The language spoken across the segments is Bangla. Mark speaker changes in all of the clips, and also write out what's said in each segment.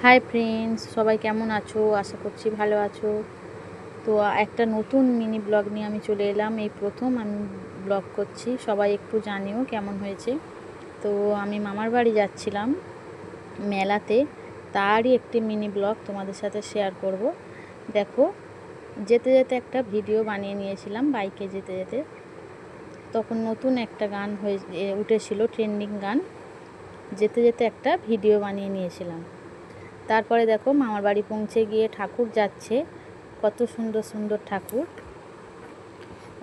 Speaker 1: হাই ফ্রেন্ডস, সবাই কেমন আছো? আশা করছি ভালো আছো। তো একটা নতুন মিনি ব্লগ নিয়ে আমি চলে এলাম। এই প্রথম আমি ব্লগ করছি, সবাই একটু জানিও কেমন হয়েছে। তো আমি মামার বাড়ি যাচ্ছিলাম মেলাতে, তারই একটি মিনি ব্লগ তোমাদের সাথে শেয়ার করব। দেখো, যেতে যেতে একটা ভিডিও বানিয়ে নিয়েছিলাম বাইকে যেতে যেতে। তখন নতুন একটা গান উঠেছিল, ট্রেন্ডিং গান। যেতে যেতে একটা ভিডিও বানিয়ে নিয়েছিলাম। তারপরে দেখো, মামার বাড়ি পৌঁছে গিয়ে ঠাকুর যাচ্ছে, কত সুন্দর সুন্দর ঠাকুর,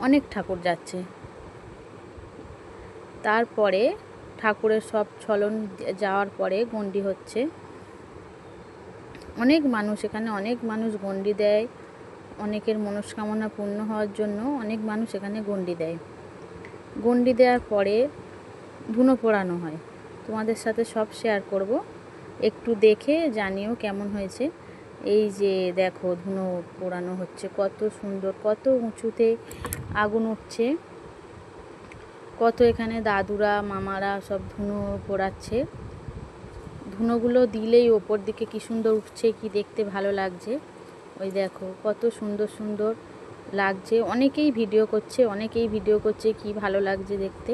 Speaker 1: অনেক ঠাকুর যাচ্ছে। তারপরে ঠাকুরের সব চলন যাওয়ার পরে গণ্ডি হচ্ছে। অনেক মানুষ, এখানে অনেক মানুষ গণ্ডি দেয়, অনেকের মনস্কামনা পূর্ণ হওয়ার জন্য অনেক মানুষ এখানে গণ্ডি দেয়। গণ্ডি দেওয়ার পরে ধুনো পোড়ানো হয়, তোমাদের সাথে সব শেয়ার করব, একটু দেখে জানিও কেমন হয়েছে। এই যে দেখো, ধুনো পোড়ানো হচ্ছে, কত সুন্দর, কত উঁচুতে আগুন উঠছে, কত এখানে দাদুরা মামারা সব ধুনো পোড়াচ্ছে। ধুনোগুলো দিলেই ওপর দিকে কি সুন্দর উঠছে, কি দেখতে ভালো লাগছে। ওই দেখো কত সুন্দর সুন্দর লাগছে। অনেকেই ভিডিও করছে, কি ভালো লাগছে দেখতে।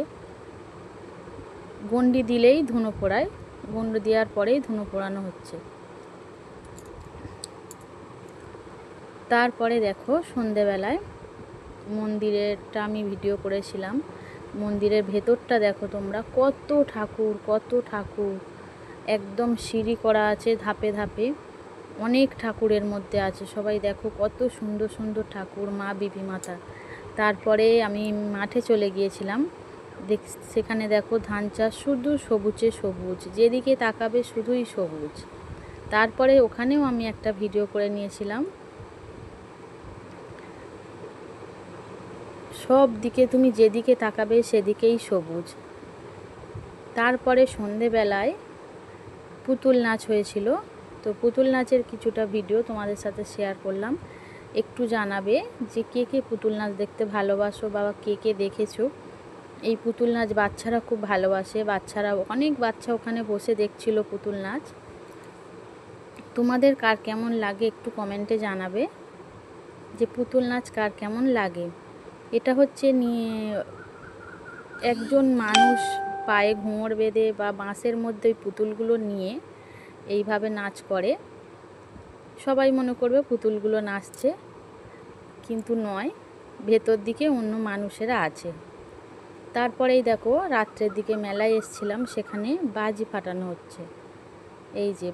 Speaker 1: গণ্ডি দিলেই ধুনো পোড়ায়, গণ্ডি দেওয়ার পরেই ধুনো পোড়ানো হচ্ছে। তারপরে দেখো, সন্ধেবেলায় মন্দিরেরটা আমি ভিডিও করেছিলাম। মন্দিরের ভেতরটা দেখো তোমরা, কত ঠাকুর, কত ঠাকুর, একদম সিঁড়ি করা আছে ধাপে ধাপে, অনেক ঠাকুরের মধ্যে আছে। সবাই দেখো কত সুন্দর সুন্দর ঠাকুর, মা বিবি মাতা। তারপরে আমি মাঠে চলে গিয়েছিলাম, সেখানে দেখো ধান চাষ, শুধু সবুজে সবুজ, যেদিকে তাকাবে শুধুই সবুজ। তারপরে ওখানেও আমি একটা ভিডিও করে নিয়েছিলাম। সব দিকে তুমি যেদিকে তাকাবে সেদিকেই সবুজ। তারপরে সন্ধেবেলায় পুতুল নাচ হয়েছিল, তো পুতুল নাচের কিছুটা ভিডিও তোমাদের সাথে শেয়ার করলাম। একটু জানাবে যে কে কে পুতুল নাচ দেখতে ভালোবাসো বা কে কে দেখেছো। এই পুতুল নাচ বাচ্চারা খুব ভালোবাসে, অনেক বাচ্চা ওখানে বসে দেখছিল পুতুল নাচ। তোমাদের কার কেমন লাগে একটু কমেন্টে জানাবে যে পুতুল নাচ কার কেমন লাগে। এটা হচ্ছে একজন মানুষ পায়ে ঘুঙর বেঁধে বা বাঁশের মধ্যে ওই পুতুলগুলো নিয়ে এইভাবে নাচ করে। সবাই মনে করবে পুতুলগুলো নাচছে, কিন্তু নয়, ভেতর দিকে অন্য মানুষেরা আছে। তারপরেই দেখো, রাত্রের দিকে মেলায় এসেছিলাম, সেখানে বাজি ফাটানো হচ্ছে। এই যে